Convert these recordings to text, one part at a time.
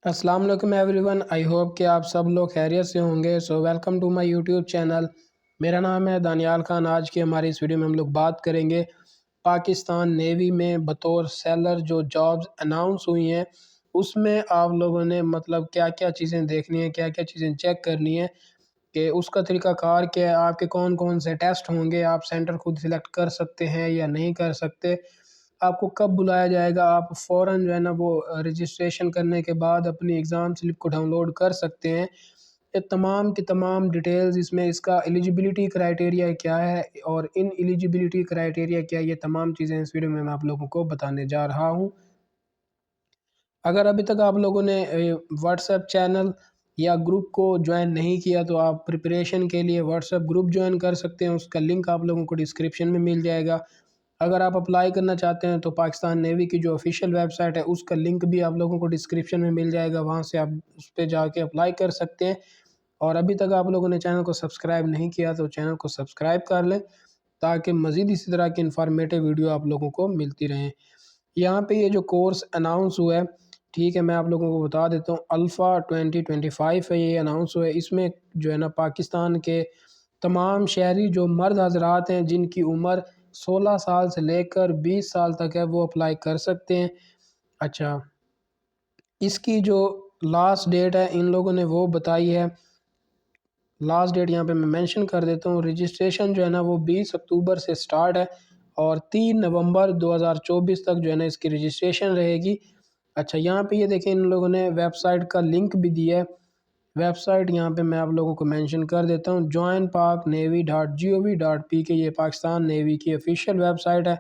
السلام علیکم every one, I hope کہ آپ سب لوگ خیریت سے ہوں گے۔ Welcome to my YouTube channel. میرا نام ہے دانیال خان۔ آج کی ہماری اس ویڈیو میں ہم لوگ بات کریں گے پاکستان نیوی میں بطور سیلر جو جابز اناؤنس ہوئی ہیں اس میں آپ لوگوں نے کیا کیا چیزیں دیکھنی ہیں، کیا کیا چیزیں چیک کرنی ہیں، کہ اس کا طریقہ کار کیا ہے، آپ کے کون کون سے ٹیسٹ ہوں گے، آپ سینٹر خود سلیکٹ کر سکتے ہیں یا نہیں کر سکتے، آپ کو کب بلایا جائے گا، آپ فوراً جو ہے نا وہ رجسٹریشن کرنے کے بعد اپنی ایگزام سلپ کو ڈاؤن لوڈ کر سکتے ہیں۔ یہ تمام کی تمام ڈیٹیلز اس میں، اس کا ایلیجیبلٹی کرائٹیریا کیا ہے اور ان ایلیجیبلٹی کرائٹیریا کیا ہے، یہ تمام چیزیں اس ویڈیو میں آپ لوگوں کو بتانے جا رہا ہوں۔ اگر ابھی تک آپ لوگوں نے واٹس ایپ چینل یا گروپ کو جوائن نہیں کیا تو آپ پریپریشن کے لیے واٹس ایپ گروپ جوائن کر سکتے ہیں، اس کا لنک آپ لوگوں کو ڈسکرپشن میں مل جائے گا۔ اگر آپ اپلائی کرنا چاہتے ہیں تو پاکستان نیوی کی جو آفیشیل ویب سائٹ ہے اس کا لنک بھی آپ لوگوں کو ڈسکرپشن میں مل جائے گا، وہاں سے آپ اس پہ جا کے اپلائی کر سکتے ہیں۔ اور ابھی تک آپ لوگوں نے چینل کو سبسکرائب نہیں کیا تو چینل کو سبسکرائب کر لیں تاکہ مزید اسی طرح کی انفارمیٹیو ویڈیو آپ لوگوں کو ملتی رہیں۔ یہاں پہ یہ جو کورس اناؤنس ہوا ہے، ٹھیک ہے، میں آپ لوگوں کو بتا دیتا ہوں، الفا 2025 ہے، یہ اناؤنس ہوا ہے۔ اس میں جو ہے نا پاکستان کے تمام شہری جو مرد حضرات ہیں جن کی عمر 16 سال سے لے کر 20 سال تک ہے وہ اپلائی کر سکتے ہیں۔ اچھا، اس کی جو لاسٹ ڈیٹ ہے ان لوگوں نے وہ بتائی ہے، لاسٹ ڈیٹ یہاں پہ میں مینشن کر دیتا ہوں۔ رجسٹریشن جو ہے نا وہ 20 اکتوبر سے سٹارٹ ہے اور 3 نومبر 2024 تک جو ہے نا اس کی رجسٹریشن رہے گی۔ اچھا، یہاں پہ یہ دیکھیں ان لوگوں نے ویب سائٹ کا لنک بھی دیا ہے۔ ویب سائٹ یہاں پہ میں آپ لوگوں کو مینشن کر دیتا ہوں، joinpaknavy.gov.pk، یہ پاکستان نیوی کی آفیشیل ویب سائٹ ہے۔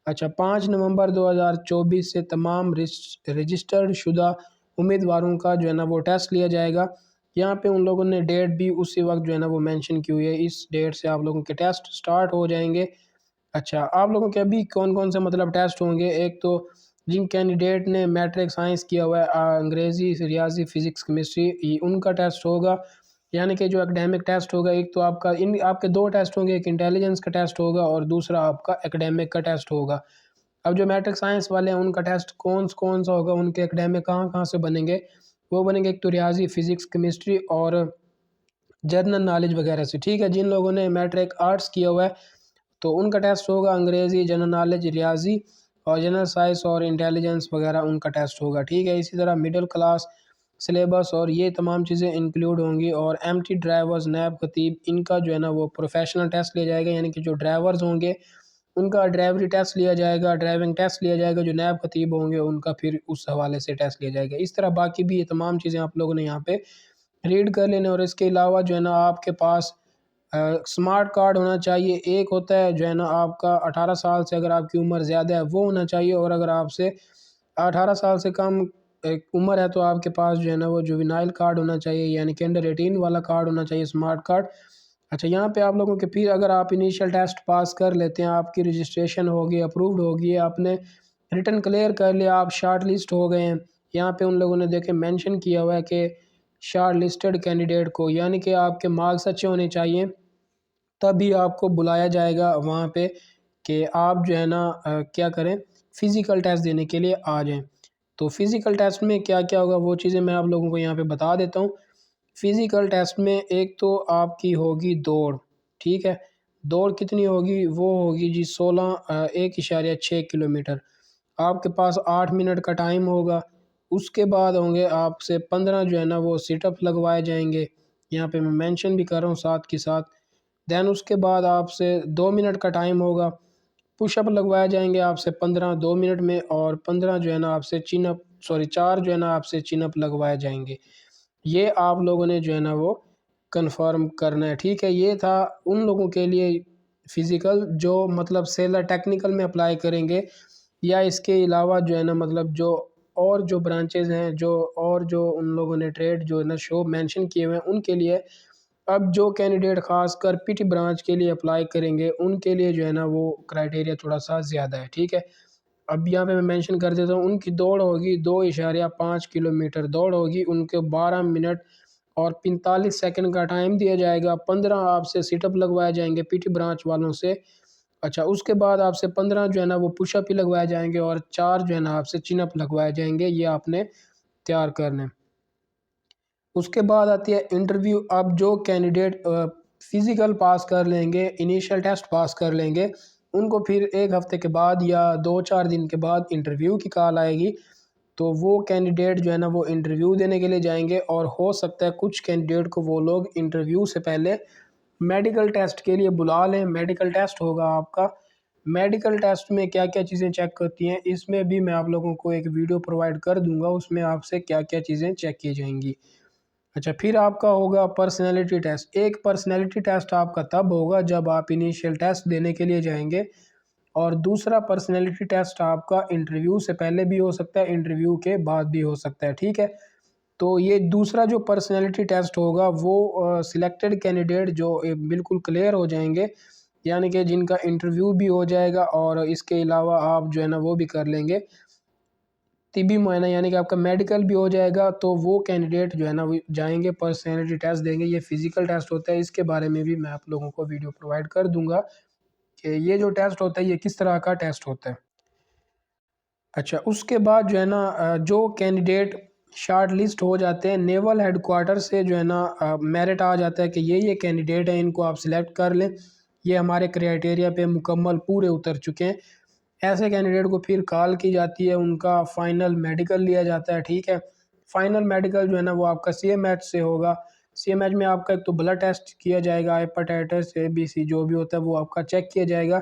اچھا، 5 نومبر 2024 سے تمام رجسٹرڈ شدہ امیدواروں کا جو ہے نا وہ ٹیسٹ لیا جائے گا۔ یہاں پہ ان لوگوں نے ڈیٹ بھی اسی وقت جو ہے نا وہ مینشن کی ہوئی ہے، اس ڈیٹ سے آپ لوگوں کے ٹیسٹ سٹارٹ ہو جائیں گے۔ اچھا، آپ لوگوں کے ابھی کون کون سے ٹیسٹ ہوں گے، ایک تو جن کینڈیڈیٹ نے میٹرک سائنس کیا ہوا ہے، انگریزی، ریاضی، فزکس، کیمسٹری، ان کا ٹیسٹ ہوگا، یعنی کہ جو اکیڈیمک ٹیسٹ ہوگا، ایک تو آپ کے دو ٹیسٹ ہوں گے، ایک انٹیلیجنس کا ٹیسٹ ہوگا اور دوسرا آپ کا اکیڈیمک کا ٹیسٹ ہوگا۔ اب جو میٹرک سائنس والے ہیں ان کا ٹیسٹ کون سا ہوگا، ان کے اکیڈیمک کہاں سے بنیں گے، وہ بنیں گے ایک تو ریاضی، فزکس، کیمسٹری اور جنرل نالج وغیرہ سے، ٹھیک ہے۔ جن لوگوں نے میٹرک آرٹس کیا ہوا ہے تو ان کا ٹیسٹ ہوگا انگریزی، جنرل نالج، ریاضی اور جنرل سائنس اور انٹیلیجنس وغیرہ، ان کا ٹیسٹ ہوگا، ٹھیک ہے۔ اسی طرح مڈل کلاس سلیبس اور یہ تمام چیزیں انکلوڈ ہوں گی۔ اور ایم ٹی ڈرائیورز، نیب خطیب، ان کا جو ہے نا وہ پروفیشنل ٹیسٹ لیا جائے گا، یعنی کہ جو ڈرائیورز ہوں گے ان کا ڈرائیوری ٹیسٹ لیا جائے گا، ڈرائیونگ ٹیسٹ لیا جائے گا، جو نیب خطیب ہوں گے ان کا پھر اس حوالے سے ٹیسٹ لیا جائے گا۔ اس طرح باقی بھی یہ تمام چیزیں آپ لوگوں نے یہاں پہ ریڈ کر لینے۔ اور اس کے علاوہ جو ہے نا آپ کے پاس سمارٹ کارڈ ہونا چاہیے، ایک ہوتا ہے جو ہے نا آپ کا 18 سال سے اگر آپ کی عمر زیادہ ہے وہ ہونا چاہیے، اور اگر آپ سے 18 سال سے کم عمر ہے تو آپ کے پاس جو ہے نا وہ جوینائل کارڈ ہونا چاہیے، یعنی کہ انڈر 18 والا کارڈ ہونا چاہیے، سمارٹ کارڈ۔ اچھا، یہاں پہ آپ لوگوں کے پھر اگر آپ انیشیل ٹیسٹ پاس کر لیتے ہیں، آپ کی رجسٹریشن ہوگی، اپرووڈ ہوگی، آپ نے ریٹن کلیئر کر لیا، آپ شارٹ لسٹ ہو گئے ہیں۔ یہاں پہ ان لوگوں نے دیکھیں مینشن کیا ہوا ہے کہ شارٹ لسٹڈ کینڈیڈیٹ کو، یعنی کہ آپ کے مارکس اچھے ہونے چاہیے، تبھی آپ کو بلایا جائے گا وہاں پہ کہ آپ جو ہے نا کیا کریں، فزیکل ٹیسٹ دینے کے لیے آ جائیں۔ تو فزیکل ٹیسٹ میں کیا کیا ہوگا وہ چیزیں میں آپ لوگوں کو یہاں پہ بتا دیتا ہوں۔ فزیکل ٹیسٹ میں ایک تو آپ کی ہوگی دوڑ، ٹھیک ہے۔ دوڑ کتنی ہوگی، وہ ہوگی جی 1.6 کلومیٹر۔ آپ کے پاس 8 منٹ کا ٹائم ہوگا۔ اس کے بعد ہوں گے آپ سے 15 جو ہے نا وہ سٹ اپ لگوائے جائیں گے، یہاں پہ میں مینشن بھی کر رہا ہوں ساتھ کے ساتھ۔ دین اس کے بعد آپ سے 2 منٹ کا ٹائم ہوگا، پش اپ لگوائے جائیں گے آپ سے 15 2 منٹ میں، اور 15 جو ہے نا آپ سے 4 جو ہے نا آپ سے چین اپ لگوائے جائیں گے۔ یہ آپ لوگوں نے جو ہے نا وہ کنفرم کرنا ہے، ٹھیک ہے۔ یہ تھا ان لوگوں کے لیے فزیکل جو سیلر ٹیکنیکل میں اپلائی کریں گے، یا اس کے علاوہ جو ہے نا جو برانچز ہیں، جو ان لوگوں نے ٹریڈ جو ہے نا شو مینشن کیے ہوئے ہیں ان کے لیے۔ اب جو کینڈیڈیٹ خاص کر پی ٹی برانچ کے لیے اپلائی کریں گے ان کے لیے جو ہے نا وہ کرائٹیریا تھوڑا سا زیادہ ہے، ٹھیک ہے۔ اب یہاں پہ میں مینشن کر دیتا ہوں، ان کی دوڑ ہوگی 2.5 کلومیٹر دوڑ ہوگی، ان کے 12 منٹ اور 45 سیکنڈ کا ٹائم دیا جائے گا۔ 15 آپ سے سٹ اپ لگوائے جائیں گے پی ٹی برانچ والوں سے۔ اچھا، اس کے بعد آپ سے 15 جو ہے نا وہ پش اپ ہی لگوائے جائیں گے، اور 4 جو ہے نا آپ سے چین اپ لگوائے جائیں گے۔ یہ آپ نے تیار کرنے۔ اس کے بعد آتی ہے انٹرویو۔ اب جو کینڈیڈیٹ فزیکل پاس کر لیں گے، انیشیل ٹیسٹ پاس کر لیں گے، ان کو پھر ایک ہفتے کے بعد یا 2-4 دن کے بعد انٹرویو کی کال آئے گی، تو وہ کینڈیڈیٹ جو ہے نا وہ انٹرویو دینے کے لیے جائیں گے، اور ہو سکتا ہے کچھ کینڈیڈیٹ کو وہ لوگ انٹرویو سے پہلے میڈیکل ٹیسٹ کے لیے بلا لیں۔ میڈیکل ٹیسٹ ہوگا آپ کا۔ میڈیکل ٹیسٹ میں کیا کیا چیزیں چیک ہوتی ہیں، اس میں بھی میں آپ لوگوں کو ایک ویڈیو پرووائڈ کر دوں گا، اس میں آپ سے کیا کیا چیزیں چیک کی جائیں گی۔ اچھا، پھر آپ کا ہوگا پرسنالٹی ٹیسٹ۔ ایک پرسنالٹی ٹیسٹ آپ کا تب ہوگا جب آپ انیشیل ٹیسٹ دینے کے لیے جائیں گے، اور دوسرا پرسنالٹی ٹیسٹ آپ کا انٹرویو سے پہلے بھی ہو سکتا ہے، انٹرویو کے بعد بھی ہو سکتا ہے، ٹھیک ہے۔ تو یہ دوسرا جو پرسنالٹی ٹیسٹ ہوگا وہ سلیکٹڈ کینڈیڈیٹ جو بالکل کلیئر ہو جائیں گے، یعنی کہ جن کا انٹرویو بھی ہو جائے گا، اور اس کے علاوہ آپ جو ہے نا وہ بھی کر لیں گے طبی معائنہ، یعنی کہ آپ کا میڈیکل بھی ہو جائے گا، تو وہ کینڈیڈیٹ جو ہے نا وہ جائیں گے پرسنالٹی ٹیسٹ دیں گے۔ یہ فزیکل ٹیسٹ ہوتا ہے، اس کے بارے میں بھی میں آپ لوگوں کو ویڈیو پرووائڈ کر دوں گا کہ یہ جو ٹیسٹ ہوتا ہے یہ کس طرح کا ٹیسٹ ہوتا ہے۔ اچھا، اس کے بعد جو ہے نا جو کینڈیڈیٹ شارٹ لسٹ ہو جاتے ہیں، نیول ہیڈ کوارٹر سے جو ہے نا میرٹ آ جاتا ہے کہ یہ کینڈیڈیٹ ہیں، ان کو آپ سلیکٹ کر لیں، یہ ہمارے کرائٹیریا پہ مکمل پورے اتر چکے ہیں۔ ایسے کینڈیڈیٹ کو پھر کال کی جاتی ہے، ان کا فائنل میڈیکل لیا جاتا ہے، ٹھیک ہے۔ فائنل میڈیکل جو ہے نا وہ آپ کا سی ایم ایچ سے ہوگا۔ سی ایم ایچ میں آپ کا ایک تو بلڈ ٹیسٹ کیا جائے گا، ہیپاٹائٹس ABC جو بھی ہوتا ہے وہ آپ کا چیک کیا جائے گا۔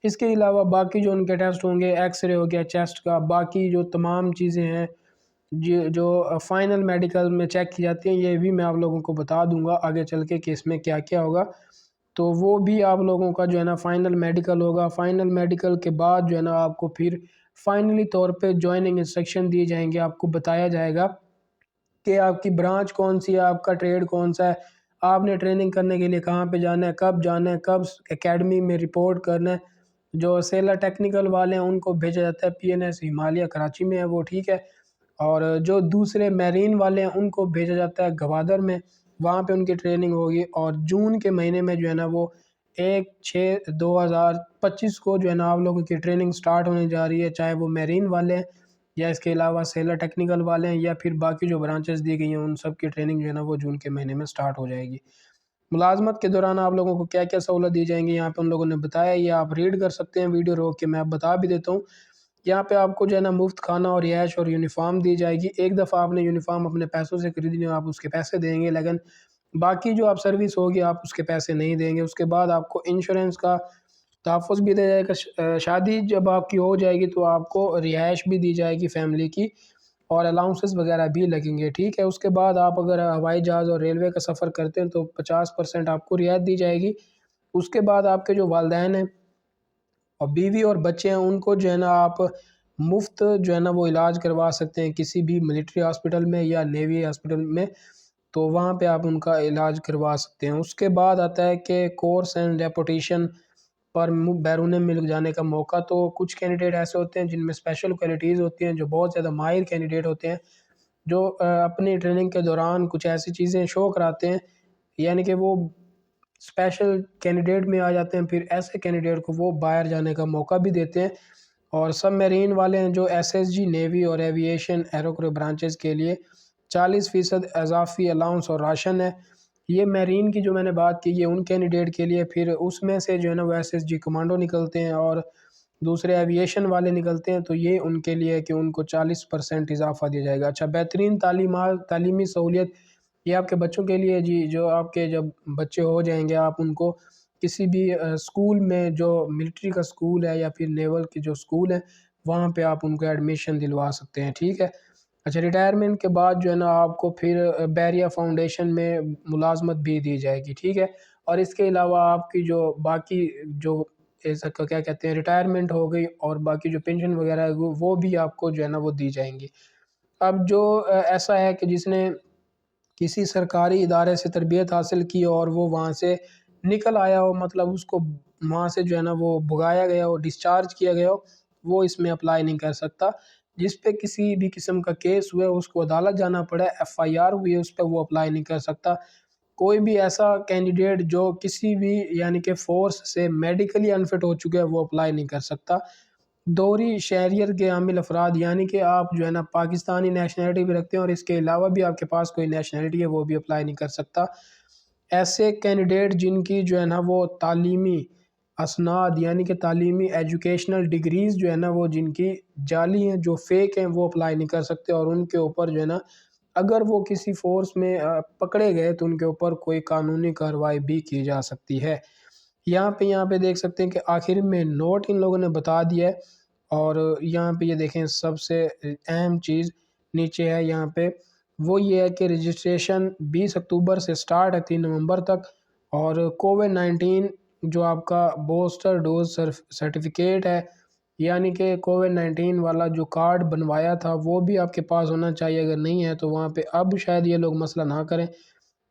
اس کے علاوہ باقی جو ان کے ٹیسٹ ہوں گے، ایکس رے ہو گیا چیسٹ کا، باقی جو تمام چیزیں ہیں جو فائنل میڈیکل میں چیک کی جاتی ہیں، یہ بھی میں آپ لوگوں کو بتا دوں گا آگے چل کے کہ اس میں کیا کیا ہوگا۔ تو وہ بھی آپ لوگوں کا جو ہے نا فائنل میڈیکل ہوگا۔ فائنل میڈیکل کے بعد جو ہے نا آپ کو پھر فائنلی طور پہ جوائننگ انسٹرکشن دیے جائیں گے، آپ کو بتایا جائے گا کہ آپ کی برانچ کون سی ہے، آپ کا ٹریڈ کون سا ہے، آپ نے ٹریننگ کرنے کے لیے کہاں پہ جانا ہے، کب اکیڈمی میں رپورٹ کرنا ہے۔ جو سیلا ٹیکنیکل والے ہیں ان کو بھیجا جاتا ہے PNS ہمالیہ کراچی میں ہے وہ، ٹھیک ہے۔ اور جو دوسرے میرین والے ہیں ان کو بھیجا جاتا ہے گوادر میں، وہاں پہ ان کی ٹریننگ ہوگی، اور جون کے مہینے میں جو ہے نا وہ 1/6/2025 کو جو ہے نا آپ لوگوں کی ٹریننگ سٹارٹ ہونے جا رہی ہے، چاہے وہ میرین والے ہیں یا اس کے علاوہ سیلر ٹیکنیکل والے ہیں یا پھر باقی جو برانچز دی گئی ہیں، ان سب کی ٹریننگ جو ہے نا وہ جون کے مہینے میں سٹارٹ ہو جائے گی۔ ملازمت کے دوران آپ لوگوں کو کیا کیا سہولت دی جائیں گی یہاں پہ ان لوگوں نے بتایا، یہ آپ ریڈ کر سکتے ہیں ویڈیو روک کے، میں آپ بتا بھی دیتا ہوں۔ یہاں پہ آپ کو جو ہے نا مفت کھانا اور رہائش اور یونیفارم دی جائے گی۔ ایک دفعہ آپ نے یونیفارم اپنے پیسوں سے خریدنی ہو، آپ اس کے پیسے دیں گے، لیکن باقی جو آپ سروس ہوگی آپ اس کے پیسے نہیں دیں گے۔ اس کے بعد آپ کو انشورنس کا تحفظ بھی دیا جائے گا۔ شادی جب آپ کی ہو جائے گی تو آپ کو رہائش بھی دی جائے گی فیملی کی، اور الاؤنسز وغیرہ بھی لگیں گے، ٹھیک ہے۔ اس کے بعد آپ اگر ہوائی جہاز اور ریلوے کا سفر کرتے ہیں تو 50% آپ کو رعایت دی جائے گی۔ اس کے بعد آپ کے جو والدین ہیں اور بیوی اور بچے ہیں ان کو جو ہے نا آپ مفت جو ہے نا وہ علاج کروا سکتے ہیں کسی بھی ملٹری ہاسپٹل میں یا نیوی ہاسپٹل میں، تو وہاں پہ آپ ان کا علاج کروا سکتے ہیں۔ اس کے بعد آتا ہے کہ کورس اینڈ ڈیپوٹیشن پر بیرون ملک جانے کا موقع۔ تو کچھ کینڈیڈیٹ ایسے ہوتے ہیں جن میں اسپیشل کوالٹیز ہوتی ہیں، جو بہت زیادہ ماہر کینڈیڈیٹ ہوتے ہیں، جو اپنی ٹریننگ کے دوران کچھ ایسی چیزیں شو کراتے ہیں، یعنی کہ وہ اسپیشل کینڈیڈیٹ میں آ جاتے ہیں، پھر ایسے کینڈیڈیٹ کو وہ باہر جانے کا موقع بھی دیتے ہیں۔ اور سب میرین والے ہیں جو SSG نیوی اور ایوییشن ایرو برانچز کے لیے 40% اضافی الاؤنس اور راشن ہے۔ یہ میرین کی جو میں نے بات کی یہ ان کینڈیڈیٹ کے لیے، پھر اس میں سے جو ہے نا وہ SSG کمانڈو نکلتے ہیں اور دوسرے ایوییشن والے نکلتے ہیں، تو یہ ان کے لیے ہے کہ ان کو 40% اضافہ دیا جائے گا۔ اچھا، بہترین تعلیمی سہولیت یہ آپ کے بچوں کے لیے جی، جو آپ کے جب بچے ہو جائیں گے آپ ان کو کسی بھی اسکول میں جو ملٹری کا اسکول ہے یا پھر نیول کی جو اسکول ہے وہاں پہ آپ ان کو ایڈمیشن دلوا سکتے ہیں، ٹھیک ہے۔ اچھا، ریٹائرمنٹ کے بعد جو ہے نا آپ کو پھر بیریا فاؤنڈیشن میں ملازمت بھی دی جائے گی، ٹھیک ہے۔ اور اس کے علاوہ آپ کی جو باقی جو کیا کہتے ہیں ریٹائرمنٹ ہو گئی اور باقی جو پینشن وغیرہ ہے وہ بھی آپ کو جو ہے نا وہ دی جائیں گی۔ اب جو ایسا ہے کہ جس نے کسی سرکاری ادارے سے تربیت حاصل کی اور وہ وہاں سے نکل آیا ہو، مطلب اس کو وہاں سے جو ہے نا وہ بھگایا گیا ہو، ڈسچارج کیا گیا ہو، وہ اس میں اپلائی نہیں کر سکتا۔ جس پہ کسی بھی قسم کا کیس ہوا ہے، اس کو عدالت جانا پڑا ہے، FIR ہوئی ہے اس پہ، وہ اپلائی نہیں کر سکتا۔ کوئی بھی ایسا کینڈیڈیٹ جو کسی بھی یعنی کہ فورس سے میڈیکلی انفٹ ہو چکا ہے وہ اپلائی نہیں کر سکتا۔ دوہری شہریت کے حامل افراد، یعنی کہ آپ جو ہے نا پاکستانی نیشنلٹی بھی رکھتے ہیں اور اس کے علاوہ بھی آپ کے پاس کوئی نیشنلٹی ہے، وہ بھی اپلائی نہیں کر سکتا۔ ایسے کینڈیڈیٹ جن کی جو ہے نا وہ تعلیمی اسناد، یعنی کہ تعلیمی ایجوکیشنل ڈگریز جو ہے نا وہ جن کی جعلی ہیں، جو فیک ہیں، وہ اپلائی نہیں کر سکتے، اور ان کے اوپر جو ہے نا اگر وہ کسی فورس میں پکڑے گئے تو ان کے اوپر کوئی قانونی کارروائی بھی کی جا سکتی ہے۔ یہاں پہ دیکھ سکتے ہیں کہ آخر میں نوٹ ان لوگوں نے بتا دیا ہے، اور یہاں پہ یہ دیکھیں سب سے اہم چیز نیچے ہے یہاں پہ، وہ یہ ہے کہ رجسٹریشن 20 اکتوبر سے سٹارٹ ہے 3 نومبر تک، اور کووڈ-19 جو آپ کا بوسٹر ڈوز سرٹیفکیٹ ہے، یعنی کہ کووڈ-19 والا جو کارڈ بنوایا تھا وہ بھی آپ کے پاس ہونا چاہیے، اگر نہیں ہے تو وہاں پہ اب شاید یہ لوگ مسئلہ نہ کریں۔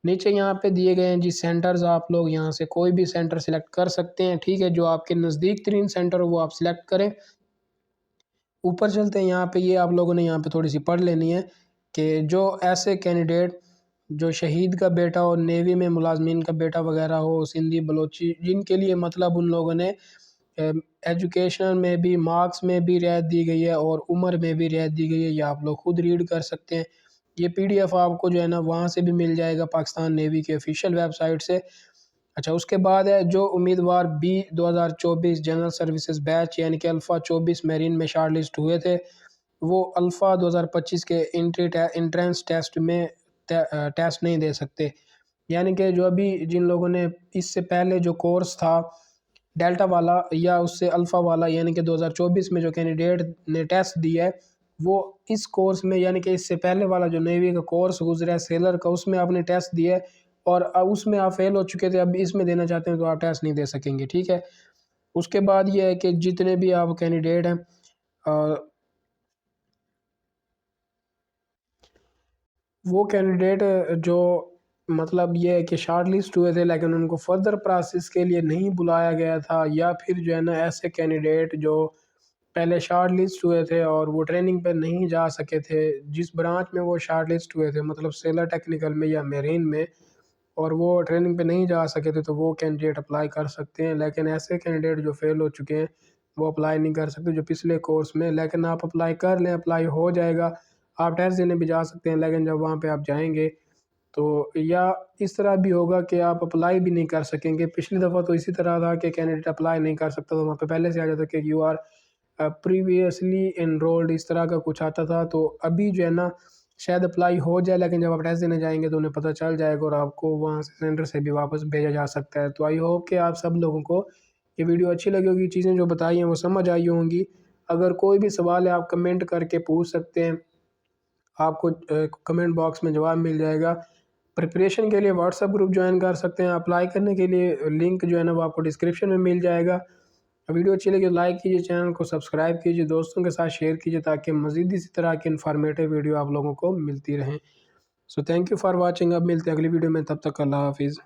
نیچے یہاں پہ دیے گئے ہیں جی سینٹرز، آپ لوگ یہاں سے کوئی بھی سینٹر سلیکٹ کر سکتے ہیں، ٹھیک ہے، جو آپ کے نزدیک ترین سینٹر ہو وہ آپ سلیکٹ کریں۔ اوپر چلتے ہیں، یہاں پہ یہ آپ لوگوں نے یہاں پہ تھوڑی سی پڑھ لینی ہے کہ جو ایسے کینڈیڈیٹ جو شہید کا بیٹا ہو، نیوی میں ملازمین کا بیٹا وغیرہ ہو، سندھی بلوچی، جن کے لیے مطلب ان لوگوں نے ایجوکیشن میں بھی، مارکس میں بھی رعایت دی گئی ہے اور عمر میں بھی رعایت دی گئی ہے، یہ آپ لوگ خود ریڈ کر سکتے ہیں۔ یہ پی ڈی ایف آپ کو جو ہے نا وہاں سے بھی مل جائے گا، پاکستان نیوی کے آفیشیل ویب سائٹ سے۔ اچھا، اس کے بعد ہے جو امیدوار بی 2024 جنرل سروسز بیچ یعنی کہ الفا 24 میرین میں شارٹ لسٹ ہوئے تھے، وہ الفا 2025 کے انٹرنس ٹیسٹ میں ٹیسٹ نہیں دے سکتے، یعنی کہ جو ابھی جن لوگوں نے اس سے پہلے جو کورس تھا ڈیلٹا والا یا اس سے الفا والا، یعنی کہ 2024 میں جو کینڈیڈیٹ نے ٹیسٹ دیا ہے وہ اس کورس میں، یعنی کہ اس سے پہلے والا جو نیوی کا کورس گزرا ہے سیلر کا، اس میں آپ نے ٹیسٹ دیا ہے اور اس میں آپ فیل ہو چکے تھے، اب اس میں دینا چاہتے ہیں تو آپ ٹیسٹ نہیں دے سکیں گے، ٹھیک ہے۔ اس کے بعد یہ ہے کہ جتنے بھی آپ کینڈیڈیٹ ہیں وہ کینڈیڈیٹ جو مطلب یہ ہے کہ شارٹ لسٹ ہوئے تھے لیکن ان کو فردر پروسیس کے لیے نہیں بلایا گیا تھا، یا پھر جو ہے نا ایسے کینڈیڈیٹ جو پہلے شارٹ لسٹ ہوئے تھے اور وہ ٹریننگ پہ نہیں جا سکے تھے، جس برانچ میں وہ شارٹ لسٹ ہوئے تھے مطلب سیلر ٹیکنیکل میں یا میرین میں، اور وہ ٹریننگ پہ نہیں جا سکے تھے، تو وہ کینڈیڈیٹ اپلائی کر سکتے ہیں۔ لیکن ایسے کینڈیڈیٹ جو فیل ہو چکے ہیں وہ اپلائی نہیں کر سکتے جو پچھلے کورس میں، لیکن آپ اپلائی کر لیں، اپلائی ہو جائے گا، آپ ٹیسٹ دینے بھی جا سکتے ہیں، لیکن جب وہاں پہ آپ جائیں گے تو یا اس طرح بھی ہوگا کہ آپ اپلائی بھی نہیں کر سکیں گے۔ پچھلی دفعہ تو اسی طرح تھا کہ کینڈیڈیٹ اپلائی نہیں کر سکتا، تو وہاں پہ پہلے سے آ جاتا کہ یو آر پریویسلی انرولڈ، اس طرح کا کچھ آتا تھا۔ تو ابھی جو ہے نا شاید اپلائی ہو جائے، لیکن جب آپ ٹیسٹ دینے جائیں گے تو انہیں پتہ چل جائے گا اور آپ کو وہاں سے سینٹر سے بھی واپس بھیجا جا سکتا ہے۔ تو آئی ہوپ کہ آپ سب لوگوں کو یہ ویڈیو اچھی لگی ہوگی، چیزیں جو بتائی ہیں وہ سمجھ آئی ہوں گی۔ اگر کوئی بھی سوال ہے آپ کمنٹ کر کے پوچھ سکتے ہیں، آپ کو کمنٹ باکس میں جواب مل جائے گا۔ پریپریشن کے لیے واٹس ایپ گروپ جوائن کر سکتے ہیں، اپلائی کرنے کے لیے لنک جو ہے نا وہ آپ کو ڈسکرپشن میں مل جائے گا۔ ویڈیو اچھی لگی تو لائک کیجیے، چینل کو سبسکرائب کیجیے، دوستوں کے ساتھ شیئر کیجیے تاکہ مزید اسی طرح کی انفارمیٹیو ویڈیو آپ لوگوں کو ملتی رہیں۔ So thank you for watching, اب ملتے ہیں اگلی ویڈیو میں، تب تک اللہ حافظ۔